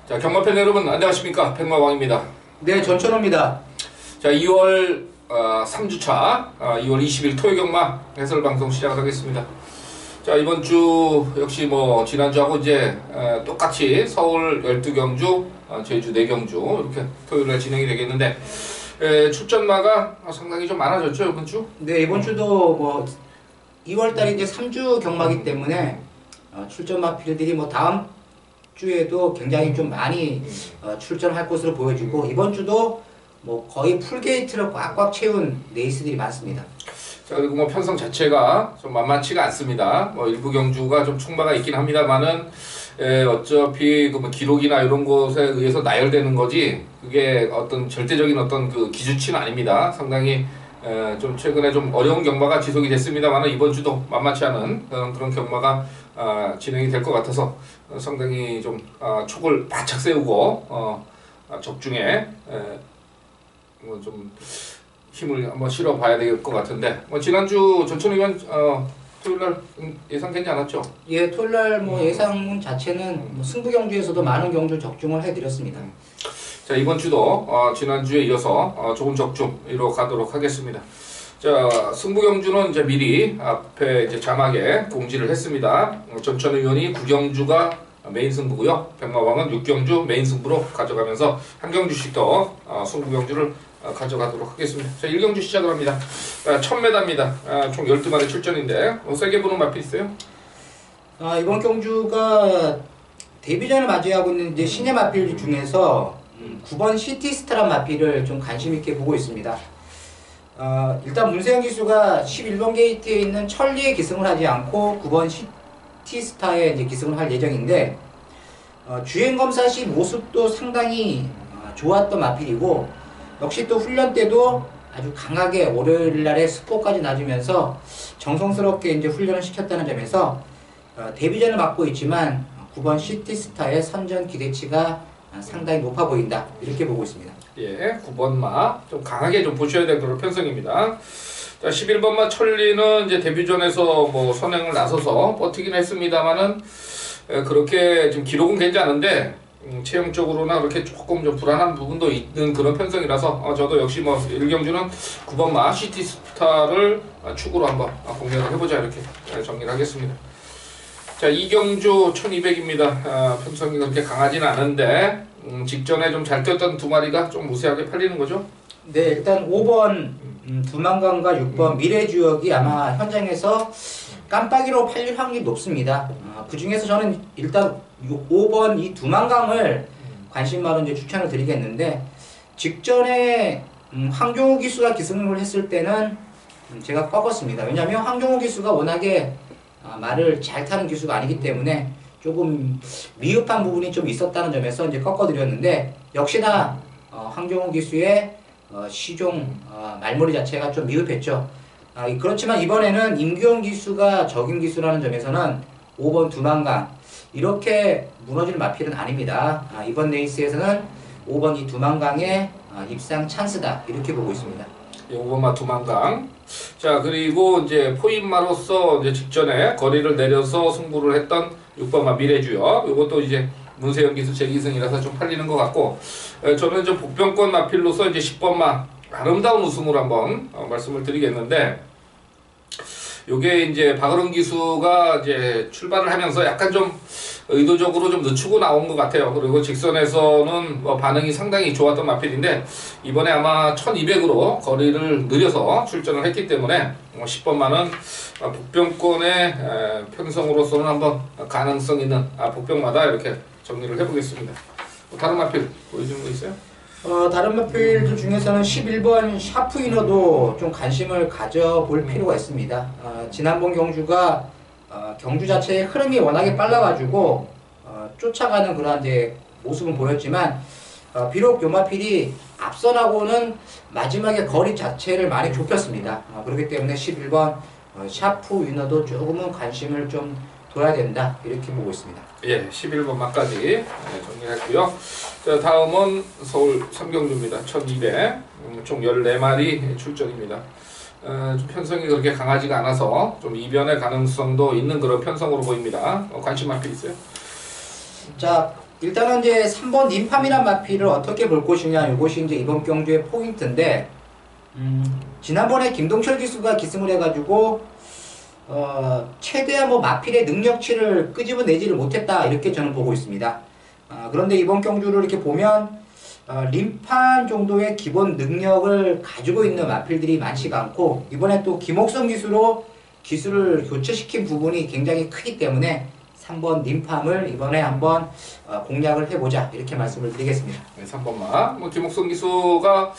자, 경마팬 여러분 안녕하십니까? 백마왕입니다. 네, 전천호입니다. 자, 2월 3주차 2월 20일 토요 경마 해설 방송 시작을 하겠습니다. 자, 이번 주 역시 뭐 지난주하고 이제 똑같이 서울 12경주, 제주 4경주 이렇게 토요일에 진행이 되겠는데 출전마가 상당히 좀 많아졌죠, 이번 주? 네, 이번 주도 뭐 2월달이 이제 3주 경마기 때문에 출전마 필들이 뭐 다음 주에도 굉장히 좀 많이 출전할 것으로 보여지고, 이번 주도 뭐 거의 풀게이트를 꽉꽉 채운 레이스들이 많습니다. 자, 그리고 뭐 편성 자체가 좀 만만치가 않습니다. 뭐 일부 경주가 좀 충마가 있긴 합니다만은 어차피 그 뭐 기록이나 이런 것에 의해서 나열되는 거지 그게 어떤 절대적인 어떤 그 기준치는 아닙니다. 상당히 좀 최근에 좀 어려운 경마가 지속이 됐습니다만은 이번 주도 만만치 않은 그런 경마가 진행이 될 것 같아서 상당히 좀 촉을 바짝 세우고 적중에 뭐 좀 힘을 한번 실어 봐야 될 것 같은데, 뭐 지난주 전천의원 토요일날 예상되지 않았죠? 예, 토요일날 뭐 예상 자체는 뭐 승부 경주에서도 많은 경주 적중을 해드렸습니다. 자, 이번 주도 지난주에 이어서 조금 적중으로 가도록 하겠습니다. 자, 승부 경주는 이제 미리 앞에 이제 자막에 공지를 했습니다. 전천 의원이 9경주가 메인 승부고요. 백마왕은 6경주 메인 승부로 가져가면서 한 경주씩 더 승부 경주를 가져가도록 하겠습니다. 자, 1경주 시작을 합니다. 1000m입니다. 총 12마리 출전인데 세게 보는 마필 있어요? 이번 경주가 데뷔전을 맞이하고 있는 이제 신예 마필 중에서 9번 시티스타란 마필을 좀 관심 있게 보고 있습니다. 일단 문세영 기수가 11번 게이트에 있는 천리에 기승을 하지 않고 9번 시티스타에 이제 기승을 할 예정인데, 주행검사 시 모습도 상당히 좋았던 마필이고, 역시 또 훈련 때도 아주 강하게 월요일날에 스포까지 낮으면서 정성스럽게 이제 훈련을 시켰다는 점에서 데뷔전을 맡고 있지만 9번 시티스타의 선전 기대치가 상당히 높아 보인다, 이렇게 보고 있습니다. 예, 9번마 좀 강하게 좀 보셔야 될 그런 편성입니다. 자, 11번마 천리는 이제 데뷔전에서 뭐 선행을 나서서 버티긴 했습니다만은 그렇게 지금 기록은 괜찮은데 체형적으로나 그렇게 조금 좀 불안한 부분도 있는 그런 편성이라서 저도 역시 뭐 1경주는 9번마 시티스타를 축으로 한번 공략을 해보자, 이렇게 정리를 하겠습니다. 자, 2경주 1200입니다. 편성이 그렇게 강하지는 않은데 직전에 좀 잘 뛰었던 두 마리가 좀 우세하게 팔리는 거죠? 네, 일단 5번 두만강과 6번 미래주역이 아마 현장에서 깜빡이로 팔릴 확률이 높습니다. 그 중에서 저는 일단 5번 이 두만강을 관심마로 이제 추천을 드리겠는데, 직전에 황종우 기수가 기승을 했을 때는 제가 꺾었습니다. 왜냐하면 황종우 기수가 워낙에 말을 잘 타는 기수가 아니기 때문에 조금 미흡한 부분이 좀 있었다는 점에서 이제 꺾어드렸는데, 역시나 황종우 기수의 시종 말머리 자체가 좀 미흡했죠. 그렇지만 이번에는 임규영 기수가 적임 기수라는 점에서는 5번 두만강 이렇게 무너질 마필은 아닙니다. 이번 레이스에서는 5번 이 두만강의 입상 찬스다, 이렇게 보고 있습니다. 5번마 두만강. 자, 그리고 이제 포인마로서 이제 직전에 거리를 내려서 승부를 했던 6번마 미래주요. 이것도 이제 문세영 기수 재기승이라서 좀 팔리는 것 같고, 저는 이제 복병권 마필로서 이제 10번마 아름다운 우승으로 한번 말씀을 드리겠는데, 요게 이제 박어른 기수가 이제 출발을 하면서 약간 좀 의도적으로 좀 늦추고 나온 것 같아요. 그리고 직선에서는 뭐 반응이 상당히 좋았던 마필인데, 이번에 아마 1200으로 거리를 느려서 출전을 했기 때문에 10번마는 복병권의 편성으로서는 한번 가능성 있는 복병마다 이렇게 정리를 해보겠습니다. 다른 마필 보여주는 거 있어요? 다른 마필들 중에서는 11번 샤프이너도 좀 관심을 가져볼 필요가 있습니다. 지난번 경주가 경주 자체의 흐름이 워낙에 빨라가지고 쫓아가는 그런 이제 모습은 보였지만, 비록 요 마필이 앞선하고는 마지막에 거리 자체를 많이 좁혔습니다. 그렇기 때문에 11번 샤프이너도 조금은 관심을 좀 둬야 된다, 이렇게 보고 있습니다. 예, 11번마까지 정리했고요. 자, 다음은 서울 3경주입니다. 1200, 총 14마리 출전입니다. 좀 편성이 그렇게 강하지가 않아서 좀 이변의 가능성도 있는 그런 편성으로 보입니다. 관심 마필 있어요? 자, 일단은 이제 3번 림팜이란 마필을 어떻게 볼 것이냐, 이것이 이제 이번 경주의 포인트인데, 지난번에 김동철 기수가 기승을 해가지고 최대한 뭐 마필의 능력치를 끄집어내지를 못했다, 이렇게 저는 보고 있습니다. 그런데 이번 경주를 이렇게 보면 림판 정도의 기본 능력을 가지고 있는 마필들이 많지가 않고, 이번에 또 김옥성 기수로 기수를 교체시킨 부분이 굉장히 크기 때문에 3번 림팜을 이번에 한번 공략을 해보자, 이렇게 말씀을 드리겠습니다. 네, 3번마. 뭐 김옥성 기수가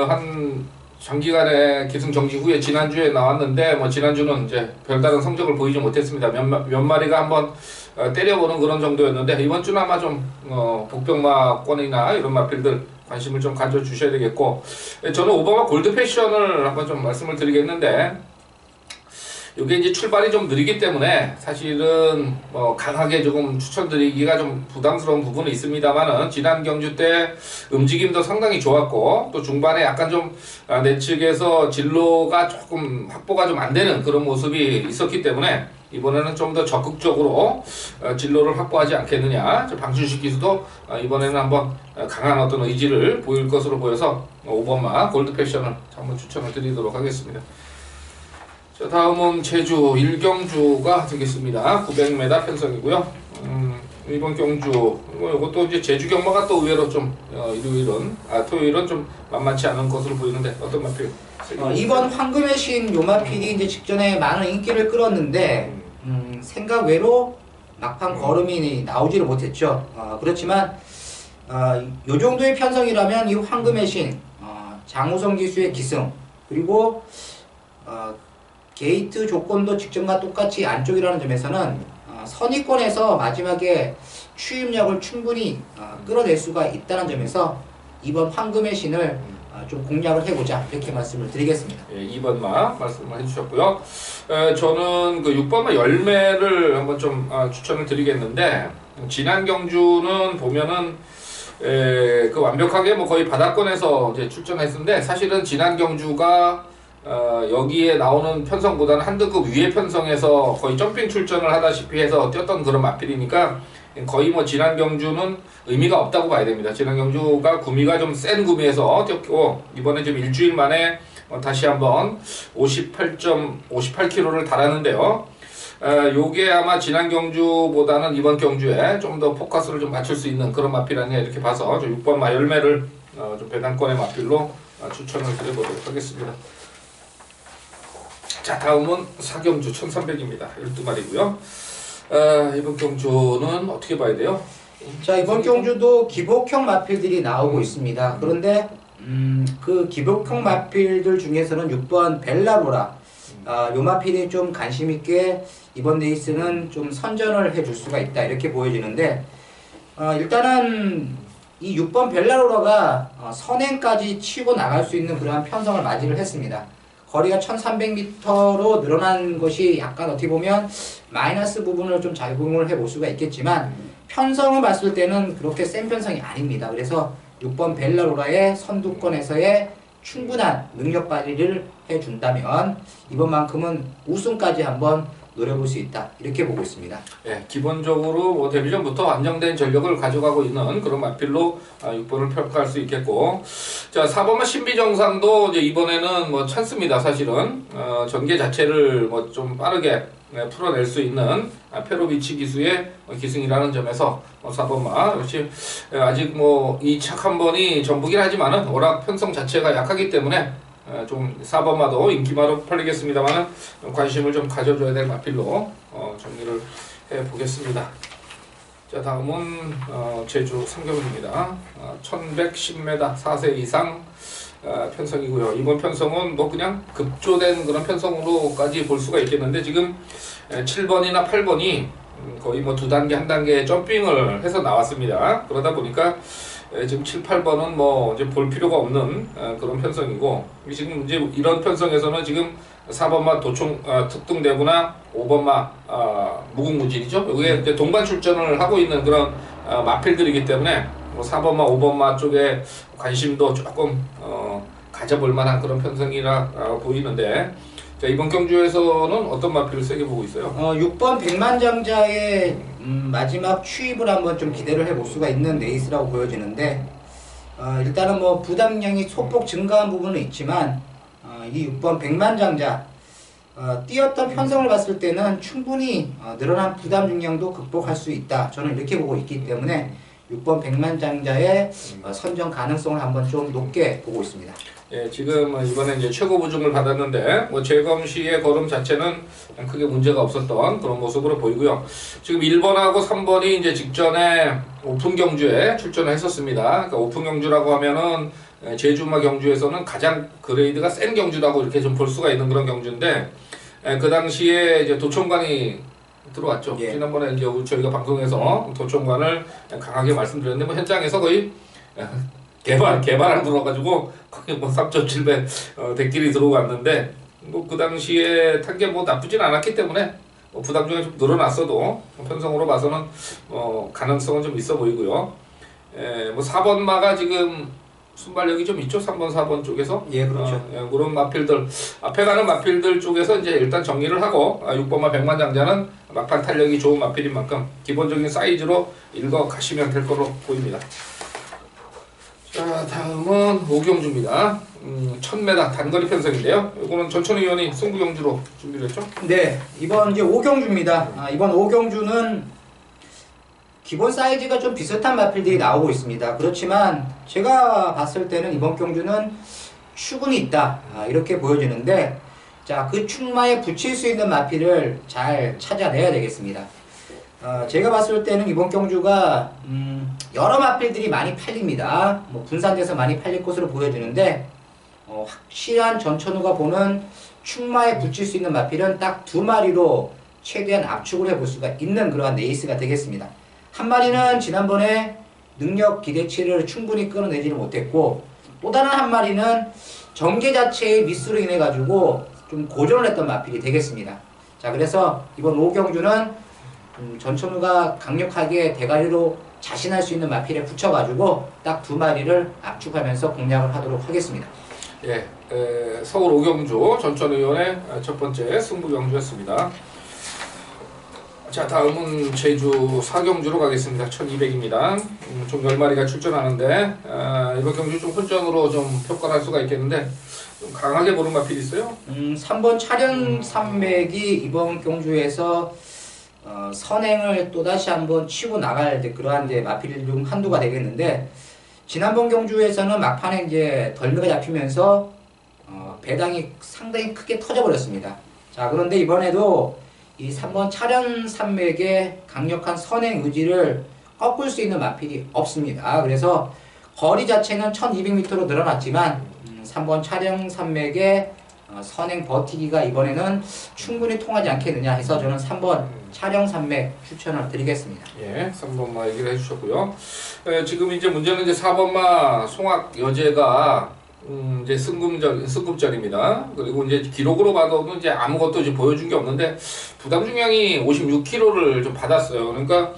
한 장기간의 기승 정지 후에 지난주에 나왔는데, 뭐 지난주는 이제 별다른 성적을 보이지 못했습니다. 몇 마리가 한번 때려보는 그런 정도였는데, 이번 주는 아마 좀 복병마권이나 이런 마필들 관심을 좀 가져주셔야 되겠고, 저는 오버마 골드 패션을 한번 좀 말씀을 드리겠는데, 이게 이제 출발이 좀 느리기 때문에 사실은 강하게 조금 추천드리기가 좀 부담스러운 부분은 있습니다만은, 지난 경주 때 움직임도 상당히 좋았고, 또 중반에 약간 좀 내 측에서 진로가 조금 확보가 좀 안 되는 그런 모습이 있었기 때문에 이번에는 좀 더 적극적으로 진로를 확보하지 않겠느냐. 방춘식 기수도 이번에는 한번 강한 어떤 의지를 보일 것으로 보여서 5번마 골드 패션을 한번 추천을 드리도록 하겠습니다. 자, 다음은 제주 1경주가 되겠습니다. 900m 편성이고요. 이번 경주, 이것도 이제 제주 경마가 또 의외로 좀 토요일은 좀 만만치 않은 것으로 보이는데, 어떤 마필? 이번 황금의 신 요마필이 이제 직전에 많은 인기를 끌었는데 생각 외로 막판 걸음이 나오지를 못했죠. 그렇지만 요 정도의 편성이라면 이 황금의 신, 장우성 기수의 기승, 그리고 게이트 조건도 직전과 똑같이 안쪽이라는 점에서는 선의권에서 마지막에 추임력을 충분히 끌어낼 수가 있다는 점에서 이번 황금의 신을 좀 공략을 해보자, 이렇게 말씀을 드리겠습니다. 예, 2번마 말씀을 해주셨고요. 저는 그 6번마 열매를 한번 좀 추천을 드리겠는데, 지난 경주는 보면은 그 완벽하게 뭐 거의 바닥권에서 이제 출전했는데, 사실은 지난 경주가 여기에 나오는 편성보다는 한 등급 위의 편성에서 거의 점핑 출전을 하다시피 해서 뛰었던 그런 마필이니까 거의 뭐 지난 경주는 의미가 없다고 봐야 됩니다. 지난 경주가 구미가 좀 센 구미에서 뛰었고, 이번에 좀 일주일 만에 다시 한번 58kg를 달았는데요. 요게 아마 지난 경주보다는 이번 경주에 좀 더 포커스를 좀 맞출 수 있는 그런 마필 아니냐, 이렇게 봐서 6번 마열매를 좀 배당권의 마필로 추천을 드려보도록 하겠습니다. 자, 다음은 4경주 1300입니다. 12마리고요. 이번 경주는 어떻게 봐야 돼요? 자, 이번 경주도 기복형 마필들이 나오고 있습니다. 그런데 그 기복형 마필들 중에서는 6번 벨라로라, 요 마필이 좀 관심 있게 이번 레이스는 좀 선전을 해줄 수가 있다, 이렇게 보여지는데, 일단은 이 6번 벨라로라가 선행까지 치고 나갈 수 있는 그러한 편성을 맞이를 했습니다. 거리가 1300m로 늘어난 것이 약간 어떻게 보면 마이너스 부분을 좀 작용을 해볼 수가 있겠지만, 편성을 봤을 때는 그렇게 센 편성이 아닙니다. 그래서 6번 벨라로라의 선두권에서의 충분한 능력 발휘를 해준다면 이번만큼은 우승까지 한번 노려볼 수 있다, 이렇게 보고 있습니다. 예, 기본적으로 뭐 데뷔 전부터 안정된 전력을 가져가고 있는 그런 마필로 6번을 평가할 수 있겠고, 자, 4번만 신비정상도 이제 이번에는 뭐 찬스입니다. 사실은 전개 자체를 뭐 좀 빠르게 풀어낼 수 있는 페로비치 기수의 기승이라는 점에서 4번마 역시 아직 뭐 이 착 한 번이 전부긴 하지만은 워낙 편성 자체가 약하기 때문에 좀 4번마도 인기마로 팔리겠습니다만 관심을 좀 가져줘야 될 마필로 정리를 해보겠습니다. 자, 다음은 제주 3경주입니다. 1110m 4세 이상 편성이고요. 이번 편성은 뭐 그냥 급조된 그런 편성으로까지 볼 수가 있겠는데, 지금 7번이나 8번이 거의 뭐 2단계, 1단계 점핑을 해서 나왔습니다. 그러다 보니까 지금 7, 8번은 뭐 이제 볼 필요가 없는 그런 편성이고, 지금 이제 이런 편성에서는 지금 4번마 도총 특등대구나 5번마 무궁무진이죠. 여기에 이제 동반 출전을 하고 있는 그런 마필들이기 때문에 뭐 4번마, 5번마 쪽에 관심도 조금 가져볼 만한 그런 편성이라 보이는데, 자, 이번 경주에서는 어떤 마필을 세게 보고 있어요? 6번 백만장자의 마지막 추입을 한번 좀 기대를 해볼 수가 있는 레이스라고 보여지는데 일단은 뭐 부담량이 소폭 증가한 부분은 있지만 이 6번 백만장자 뛰었던 편성을 봤을 때는 충분히 늘어난 부담 중량도 극복할 수 있다. 저는 이렇게 보고 있기 때문에 6번 백만장자의 선정 가능성을 한번 좀 높게 보고 있습니다. 예, 지금 이번에 이제 최고 부중을 받았는데 뭐 재검 시의 걸음 자체는 크게 문제가 없었던 그런 모습으로 보이고요. 지금 1번하고 3번이 이제 직전에 오픈 경주에 출전을 했었습니다. 그러니까 오픈 경주라고 하면은 제주마 경주에서는 가장 그레이드가 센 경주라고 이렇게 좀 볼 수가 있는 그런 경주인데 그 당시에 이제 도청관이 들어왔죠. 예. 지난번에 이제 저희가 방송에서 도청관을 강하게 말씀드렸는데 뭐 현장에서 거의 개발안 들어가지고 거의 뭐 3.7배 대길이 들어갔는데 뭐 그 당시에 탄 게 뭐 나쁘진 않았기 때문에 뭐 부담중이 좀 늘어났어도 편성으로 봐서는 가능성은 좀 있어 보이고요. 뭐 4번 마가 지금 순발력이 좀 있죠. 3번, 4번 쪽에서. 예, 그렇죠. 그런 마필들, 앞에 가는 마필들 쪽에서 이제 일단 정리를 하고 6번마 백만장자는 막판 탄력이 좋은 마필인 만큼 기본적인 사이즈로 읽어 가시면 될 거로 보입니다. 자, 다음은 오경주입니다. 1000m 단거리 편성인데요. 이거는 전천희 의원이 승부 경주로 준비를 했죠? 네, 이번 이제 오경주입니다. 이번 오경주는 기본 사이즈가 좀 비슷한 마필들이 나오고 있습니다. 그렇지만 제가 봤을 때는 이번 경주는 축은 있다. 이렇게 보여지는데 자, 그 축마에 붙일 수 있는 마필을 잘 찾아내야 되겠습니다. 제가 봤을 때는 이번 경주가 여러 마필들이 많이 팔립니다. 뭐 분산돼서 많이 팔릴 것으로 보여지는데 확실한 전천후가 보는 축마에 붙일 수 있는 마필은 딱 2마리로 최대한 압축을 해볼 수가 있는 그러한 레이스가 되겠습니다. 한 마리는 지난번에 능력 기대치를 충분히 끌어내지를 못했고 또 다른 한 마리는 전개 자체의 미스로 인해 가지고 좀 고전을 했던 마필이 되겠습니다. 자, 그래서 이번 오경주는 전천후가 강력하게 대가리로 자신할 수 있는 마필에 붙여가지고 딱 2마리를 압축하면서 공략을 하도록 하겠습니다. 예, 서울 오경주 전천 의원의 첫 번째 승부 경주였습니다. 자, 다음은 제주 사경주로 가겠습니다. 1200입니다. 총 10마리가 출전하는데 이번 경주 좀 혼전으로 좀 평가할 수가 있겠는데 좀 강하게 보는 마필이 있어요? 3번 차량 산맥이 이번 경주에서 선행을 또다시 한번 치고 나갈 그러한 이제 마필이 좀 한두가 되겠는데 지난번 경주에서는 막판에 이제 덜미가 잡히면서 배당이 상당히 크게 터져버렸습니다. 자, 그런데 이번에도 이 3번 차량 산맥의 강력한 선행 의지를 꺾을 수 있는 마필이 없습니다. 그래서 거리 자체는 1200m로 늘어났지만 3번 차량 산맥의 선행 버티기가 이번에는 충분히 통하지 않겠느냐 해서 저는 3번 차량 산맥 추천을 드리겠습니다. 예, 3번마 얘기를 해주셨고요. 지금 이제 문제는 이제 4번마 송악 여제가 이제 승급전입니다. 그리고 이제 기록으로 봐도 이제 아무것도 이제 보여준 게 없는데 부담 중량이 56kg를 좀 받았어요. 그러니까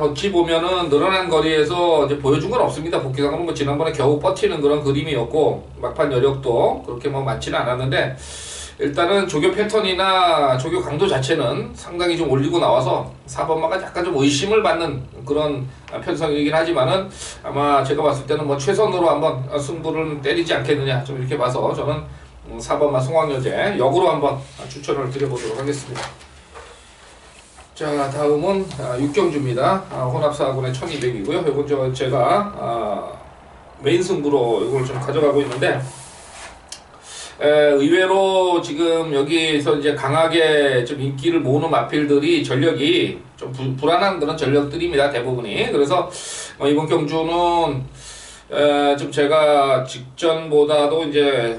어찌 보면은 늘어난 거리에서 이제 보여준 건 없습니다. 복귀상으로 뭐 지난번에 겨우 버티는 그런 그림이었고 막판 여력도 그렇게 뭐 많지는 않았는데 일단은 조교 패턴이나 조교 강도 자체는 상당히 좀 올리고 나와서 4번마가 약간 좀 의심을 받는 그런 편성이긴 하지만은 아마 제가 봤을 때는 뭐 최선으로 한번 승부를 때리지 않겠느냐 좀 이렇게 봐서 저는 4번마 송황여제 역으로 한번 추천을 드려보도록 하겠습니다. 자, 다음은 육경주입니다. 혼합사군의 1200이고요. 이건 제가 메인 승부로 이걸 좀 가져가고 있는데 의외로 지금 여기서 이제 강하게 좀 인기를 모으는 마필들이 전력이 좀 불안한 그런 전력들입니다. 대부분이. 그래서 이번 경주는 좀 제가 직전보다도 이제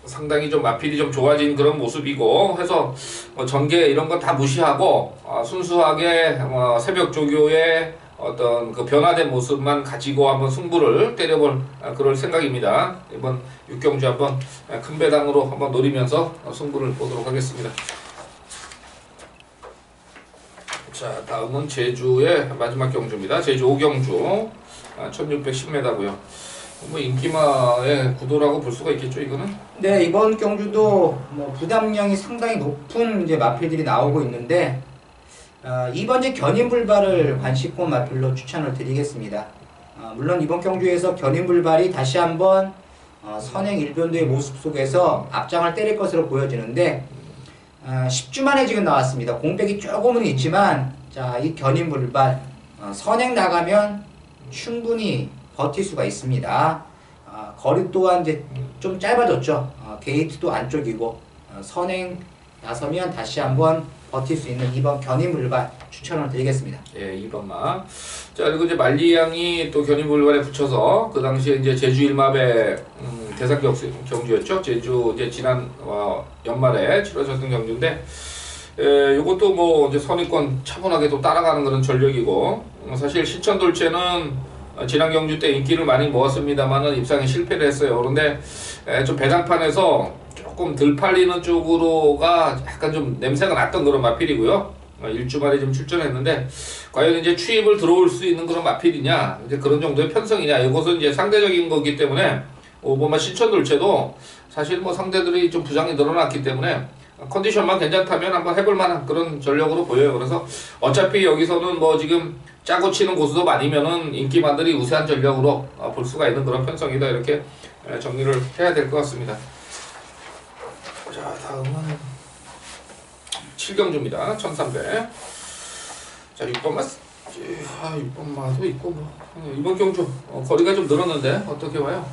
상당히 좀 마필이 좀 좋아진 그런 모습이고 해서 전개 이런 거 다 무시하고 순수하게 새벽 조교의 어떤 그 변화된 모습만 가지고 한번 승부를 때려볼 그럴 생각입니다. 이번 육경주 한번 큰 배당으로 한번 노리면서 승부를 보도록 하겠습니다. 자, 다음은 제주의 마지막 경주입니다. 제주 오경주 1610m고요. 뭐 인기마의 구도라고 볼 수가 있겠죠, 이거는. 네, 이번 경주도 뭐 부담량이 상당히 높은 이제 마필들이 나오고 있는데 2번째 견인불발을 관식권 마필로 추천을 드리겠습니다. 물론 이번 경주에서 견인불발이 다시 한번 선행 일변도의 모습 속에서 앞장을 때릴 것으로 보여지는데 10주 만에 지금 나왔습니다. 공백이 조금은 있지만 자, 이 견인불발 선행 나가면 충분히 버틸 수가 있습니다. 거리 또한 이제 좀 짧아졌죠. 게이트도 안쪽이고 선행 나서면 다시 한번 버틸 수 있는 2번 견인불발 추천을 드리겠습니다. 예, 2번마. 자, 그리고 이제 만리양이 또 견인불발에 붙여서 그 당시에 이제 제주 일마배 대상 경주였죠. 제주 이제 지난 연말에 치러졌던 경주인데, 요것도 뭐 이제 선입권 차분하게 또 따라가는 그런 전력이고, 사실 신천돌체는 지난 경주 때 인기를 많이 모았습니다만은 입상에 실패를 했어요. 그런데 좀 배당판에서 조금 덜 팔리는 쪽으로가 약간 좀 냄새가 났던 그런 마필이고요. 1주 만에 좀 출전했는데 과연 이제 추입을 들어올 수 있는 그런 마필이냐, 이제 그런 정도의 편성이냐, 이것은 이제 상대적인 거기 때문에 오버마 신천돌체도 사실 뭐 상대들이 좀 부상이 늘어났기 때문에 컨디션만 괜찮다면 한번 해볼 만한 그런 전력으로 보여요. 그래서 어차피 여기서는 뭐 지금 짜고 치는 고수도 아니면은 인기만들이 우세한 전력으로 볼 수가 있는 그런 편성이다, 이렇게 정리를 해야 될 것 같습니다. 자, 다음은 7경주입니다. 1300. 자, 6번마. 6번마도 있고 뭐. 이번 경주 거리가 좀 늘었는데 어떻게 봐요?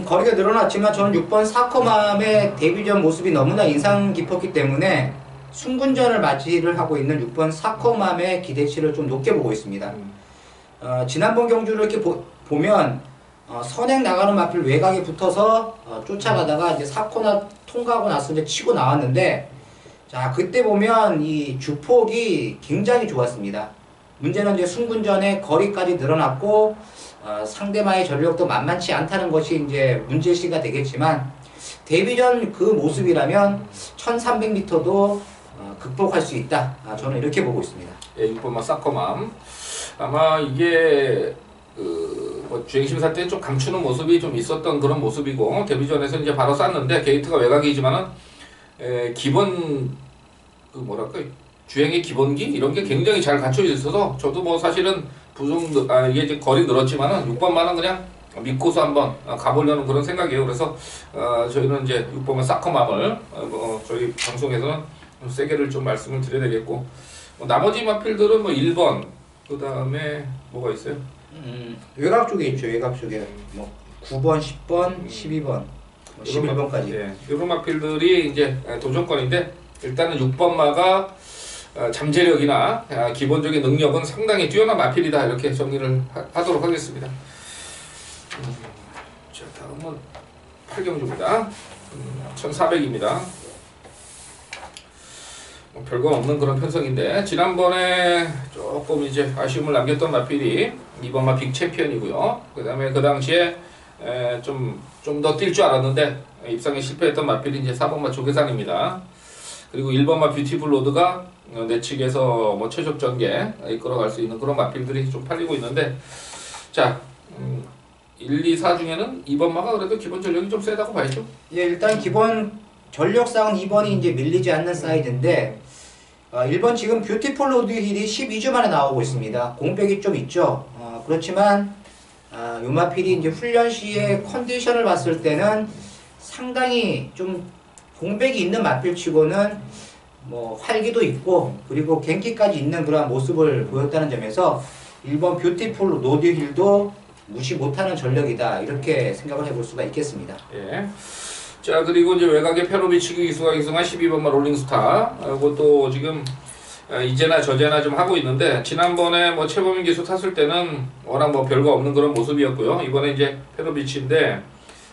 거리가 늘어났지만 저는 6번 사커맘의 데뷔전 모습이 너무나 인상 깊었기 때문에 순군전을 맞이를 하고 있는 6번 사커맘의 기대치를 좀 높게 보고 있습니다. 지난번 경주를 이렇게 보면 선행 나가는 마필 외곽에 붙어서 쫓아가다가 이제 사코나 통과하고 나서 이제 치고 나왔는데, 자, 그때 보면 이 주폭이 굉장히 좋았습니다. 문제는 이제 순군전에 거리까지 늘어났고 상대방의 전력도 만만치 않다는 것이 이제 문제시가 되겠지만, 데뷔전 그 모습이라면 1300m도 극복할 수 있다. 저는 이렇게 보고 있습니다. 예, 6번마 사커맘. 아마 이게 뭐 주행심사 때 좀 감추는 모습이 좀 있었던 그런 모습이고, 데뷔전에서 이제 바로 쐈는데 게이트가 외곽이지만은 기본 뭐랄까 주행의 기본기 이런 게 굉장히 잘 갖춰져 있어서 저도 뭐 사실은 이게 이제 거리 늘었지만은 6번만은 그냥 믿고서 한번 가보려는 그런 생각이에요. 그래서 저희는 이제 6번만 사커맘을 저희 방송에서는 세게를 좀 말씀을 드려야 되겠고, 나머지 마필들은 뭐 1번, 그 다음에 뭐가 있어요? 외곽 쪽에 있죠. 외곽 쪽에 뭐 9번, 10번, 12번, 뭐 11번까지. 예, 이런 마필들이 이제 도전권인데, 일단은 6번마가 잠재력이나 기본적인 능력은 상당히 뛰어난 마필이다, 이렇게 정리를 하도록 하겠습니다. 자, 다음은 8경주입니다. 1400입니다. 별건 없는 그런 편성인데, 지난번에 조금 이제 아쉬움을 남겼던 마필이 2번마 빅 챔피언이고요. 그 다음에 그 당시에 좀 더 뛸 줄 알았는데 입상에 실패했던 마필이 이제 4번마 조계산입니다. 그리고 1번마 뷰티풀 로드가 내측에서 뭐 최적 전개 이끌어갈 수 있는 그런 마필들이 좀 팔리고 있는데, 자, 1, 2, 4 중에는 2번마가 그래도 기본 전력이 좀 세다고 봐야죠. 예, 일단 기본 전력상은 2번이 이제 밀리지 않는 사이드인데, 1번 지금 뷰티풀 로드 힐이 12주 만에 나오고 있습니다. 공백이 좀 있죠. 그렇지만 요마필이 이제 훈련 시의 컨디션을 봤을 때는 상당히 좀 공백이 있는 마필치고는 뭐 활기도 있고 그리고 gen기까지 있는 그런 모습을 보였다는 점에서 1번 뷰티풀 로드 힐도 무시 못하는 전력이다, 이렇게 생각을 해볼 수가 있겠습니다. 예. 자, 그리고 이제 외곽의 페로비치기 기수가 기승한 12번마 롤링스타, 이것도 지금 이제나 저제나 좀 하고 있는데, 지난번에 뭐 최범인 기수 탔을 때는 워낙 뭐 별거 없는 그런 모습이었고요. 이번에 이제 페로비치인데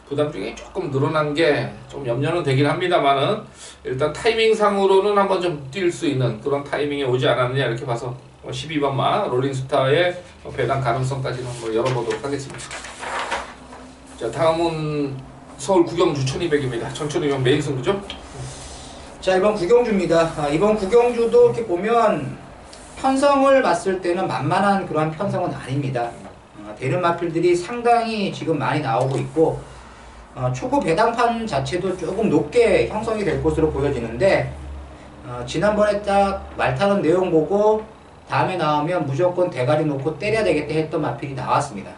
부담중이 조금 늘어난 게 좀 염려는 되긴 합니다만은, 일단 타이밍 상으로는 한번 좀 뛸 수 있는 그런 타이밍이 오지 않았느냐, 이렇게 봐서 12번마 롤링스타의 배당 가능성까지는 한번 열어보도록 하겠습니다. 자, 다음은 서울 구경주 1200입니다. 1200 메인 승부죠? 자, 이번 구경주입니다. 이번 구경주도 이렇게 보면 편성을 봤을 때는 만만한 그런 편성은 아닙니다. 되는 마필들이 상당히 지금 많이 나오고 있고 초구 배당판 자체도 조금 높게 형성이 될 것으로 보여지는데 지난번에 딱 말타는 내용 보고 다음에 나오면 무조건 대가리 놓고 때려야 되겠다 했던 마필이 나왔습니다.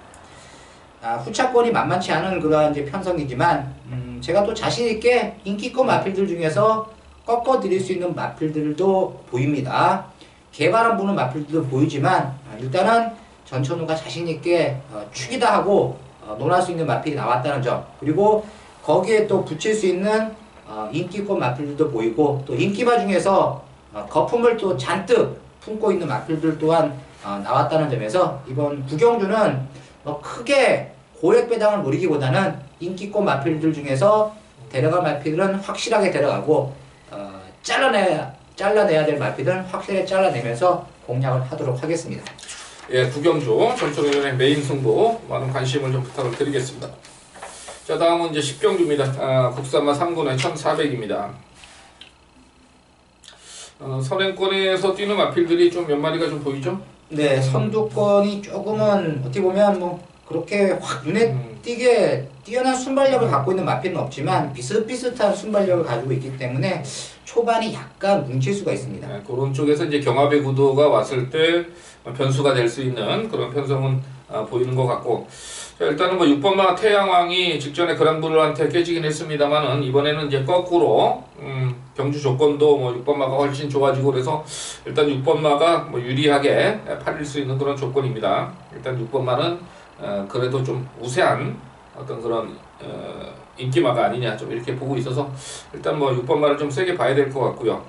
후차권이 만만치 않은 그러한 이제 편성이지만 제가 또 자신있게 인기권 마필들 중에서 꺾어 드릴 수 있는 마필들도 보입니다. 개바람 부는 마필들도 보이지만 일단은 전천후가 자신있게 축이다 하고 논할 수 있는 마필이 나왔다는 점, 그리고 거기에 또 붙일 수 있는 인기권 마필들도 보이고, 또 인기마 중에서 거품을 또 잔뜩 품고 있는 마필들 또한 나왔다는 점에서 이번 구경주는 크게 고액 배당을 노리기보다는 인기권 마필들 중에서 데려갈 마필은 확실하게 데려가고 잘라내야 될 마필은 확실하게 잘라내면서 공략을 하도록 하겠습니다. 예, 구경주 전천후의 메인 승부 많은 관심을 좀 부탁을 드리겠습니다. 자, 다음은 이제 10경주입니다. 국산마 3군의 1400입니다. 선행권에서 뛰는 마필들이 좀 몇 마리가 좀 보이죠? 네, 선두권이 조금은 어떻게 보면 뭐 그렇게 확 눈에 띄게 뛰어난 순발력을 갖고 있는 마필은 없지만 비슷비슷한 순발력을 가지고 있기 때문에 초반이 약간 뭉칠 수가 있습니다. 네, 그런 쪽에서 이제 경합의 구도가 왔을 때 변수가 될 수 있는 그런 편성은 보이는 것 같고, 자, 일단은 뭐 6번마 태양왕이 직전에 그랑블한테 깨지긴 했습니다만은 이번에는 이제 거꾸로 경주 조건도 뭐 6번마가 훨씬 좋아지고 그래서 일단 6번마가 뭐 유리하게 팔릴 수 있는 그런 조건입니다. 일단 6번마는 그래도 좀 우세한 어떤 그런 인기마가 아니냐 좀 이렇게 보고 있어서 일단 뭐 6번마를 좀 세게 봐야 될 것 같고요.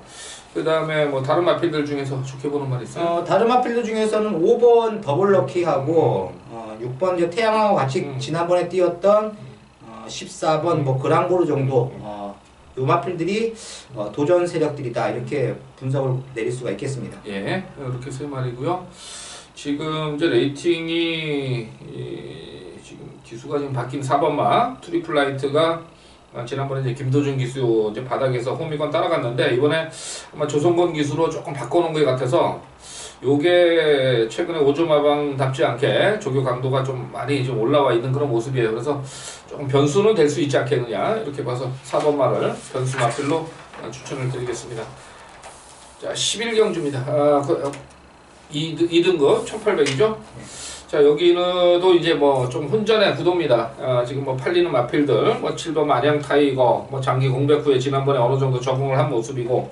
그 다음에 뭐 다른 마필들 중에서 좋게 보는 말 있어요? 다른 마필들 중에서는 5번 더블럭키하고 6번 이제 태양하고 같이 지난번에 뛰었던 14번 뭐 그랑보르 정도 요 마필들이 도전 세력들이다 이렇게 분석을 내릴 수가 있겠습니다. 예, 이렇게 세 마리고요. 지금 이제 레이팅이 지금 기수가 지금 바뀐 4번마 트리플라이트가 지난번에 이제 김도준 기수 이제 바닥에서 호미건 따라갔는데 이번에 아마 조성건 기수로 조금 바꿔놓은 것 같아서 요게 최근에 오조마방답지 않게 조교 강도가 좀 많이 좀 올라와 있는 그런 모습이에요. 그래서 조금 변수는 될 수 있지 않겠느냐 이렇게 봐서 4번마를 변수 마필로 추천을 드리겠습니다. 자, 11경주입니다. 2등급 1800이죠. 자, 여기는 또 이제 뭐 좀 훈전의 구도입니다. 지금 뭐 팔리는 마필들, 뭐 7번 안양 타이거, 뭐 장기 공백 후에 지난번에 어느 정도 적응을 한 모습이고,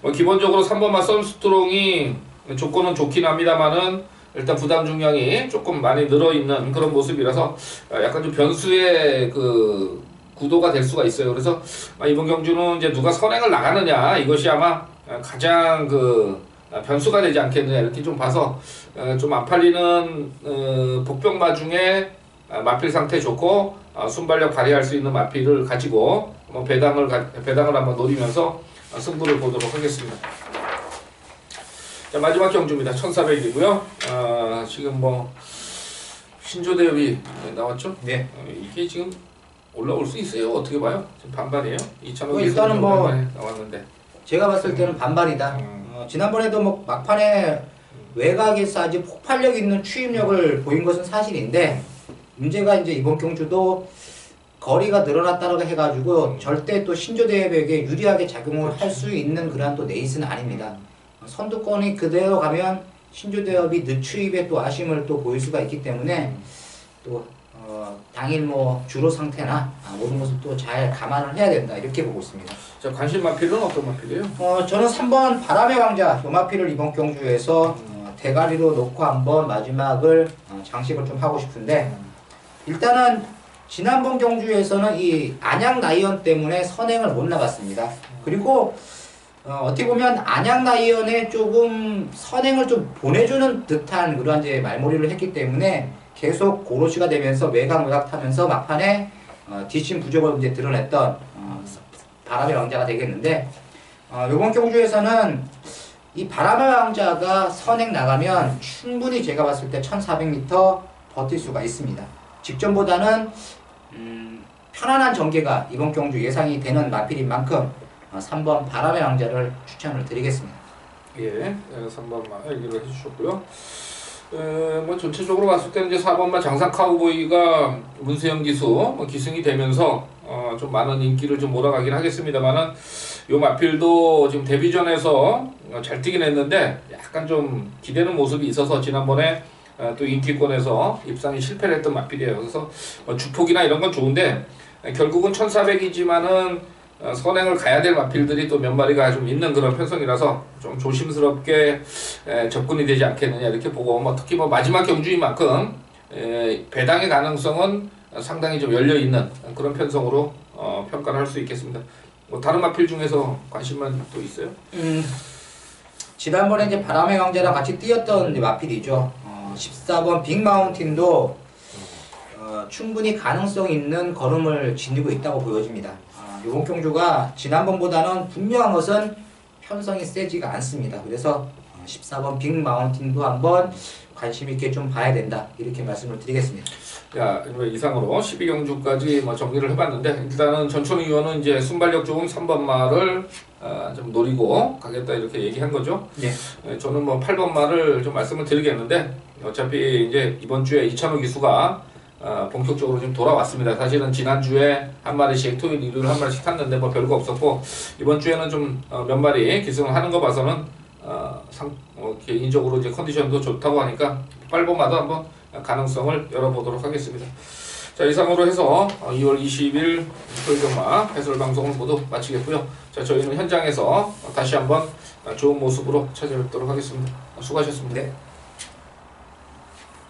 뭐 기본적으로 3번마 썬스트롱이 조건은 좋긴 합니다만은 일단 부담 중량이 조금 많이 늘어 있는 그런 모습이라서 약간 좀 변수의 그 구도가 될 수가 있어요. 그래서 이번 경주는 이제 누가 선행을 나가느냐 이것이 아마 가장 그 변수가 되지 않겠느냐 이렇게 좀 봐서 좀 안 팔리는 복병마 중에 마필 상태 좋고 순발력 발휘할 수 있는 마필을 가지고 배당을 한번 노리면서 승부를 보도록 하겠습니다. 자, 마지막 경주입니다. 1400이고요. 지금 뭐 신조대업이 나왔죠? 네. 이게 지금 올라올 수 있어요? 어떻게 봐요? 지금 반반이에요? 2,000원 일단은 뭐 나왔는데 제가 봤을 때는 반반이다. 지난번에도 뭐 막판에 외곽에서 아주 폭발력 있는 추임력을 보인 것은 사실인데 문제가 이제 이번 경주도 거리가 늘어났다고 해가지고 절대 또 신조대협에게 유리하게 작용을 할 수 있는 그러한 또 레이스는 아닙니다. 선두권이 그대로 가면 신조대협이 늦추입에 또 아쉬움을 또 보일 수가 있기 때문에 또 당일 뭐 주로 상태나 모든 것을 또 잘 감안을 해야 된다 이렇게 보고 있습니다. 자, 관심 마필은 어떤 마필이에요? 저는 3번 바람의 왕자 요 마필을 이번 경주에서 대가리로 놓고 한번 마지막을 장식을 좀 하고 싶은데, 일단은 지난번 경주에서는 이 안양 라이언 때문에 선행을 못 나갔습니다. 그리고 어떻게 보면 안양 라이언에 조금 선행을 좀 보내주는 듯한 그런 이제 말몰이를 했기 때문에 계속 고로시가 되면서 외곽 타면서 막판에 뒷심 부족을 이제 드러냈던 바람의 왕자가 되겠는데, 이번 경주에서는 이 바람의 왕자가 선행 나가면 충분히 제가 봤을 때 1400m 버틸 수가 있습니다. 직전보다는 편안한 전개가 이번 경주 예상이 되는 마필인 만큼 3번 바람의 왕자를 추천을 드리겠습니다. 예, 3번만 얘기를 해주셨고요. 뭐 전체적으로 봤을 때는 이제 4번마 장상 카우보이가 문세영 기수 기승이 되면서 좀 많은 인기를 좀 몰아가긴 하겠습니다만은 요 마필도 지금 데뷔전에서 잘 뛰긴 했는데 약간 좀 기대는 모습이 있어서 지난번에 또 인기권에서 입상이 실패를 했던 마필이에요. 그래서 주폭이나 이런 건 좋은데 결국은 1400이지만은 선행을 가야 될 마필들이 또 몇 마리가 좀 있는 그런 편성이라서 좀 조심스럽게 접근이 되지 않겠느냐 이렇게 보고 뭐 특히 뭐 마지막 경주인 만큼 배당의 가능성은 상당히 좀 열려 있는 그런 편성으로 평가를 할 수 있겠습니다. 뭐 다른 마필 중에서 관심만 또 있어요? 지난번에 이제 바람의 왕자랑 같이 뛰었던 이제 마필이죠. 14번 빅마운틴도 충분히 가능성 있는 걸음을 지니고 있다고 보여집니다. 이번 경주가 지난번보다는 분명한 것은 편성이 세지가 않습니다. 그래서 14번 빅마운틴도 한번 관심 있게 좀 봐야 된다 이렇게 말씀을 드리겠습니다. 자, 이상으로 12경주까지 뭐 정리를 해봤는데 일단은 전천후 의원은 이제 순발력 좋은 3번 말을 좀 노리고 가겠다 이렇게 얘기한 거죠. 네. 저는 뭐 8번 말을 좀 말씀을 드리겠는데 어차피 이제 이번 주에 이찬호 기수가 본격적으로 지금 돌아왔습니다. 사실은 지난주에 한 마리씩 토요일 일요일 한 마리씩 탔는데 뭐 별거 없었고 이번 주에는 좀 몇 마리 기승을 하는 거 봐서는 개인적으로 이제 컨디션도 좋다고 하니까 8번마다 한번 가능성을 열어보도록 하겠습니다. 자, 이상으로 해서 2월 20일 토요일경마 해설 방송을 모두 마치겠고요. 자, 저희는 현장에서 다시 한번 좋은 모습으로 찾아뵙도록 하겠습니다. 수고하셨습니다. 네.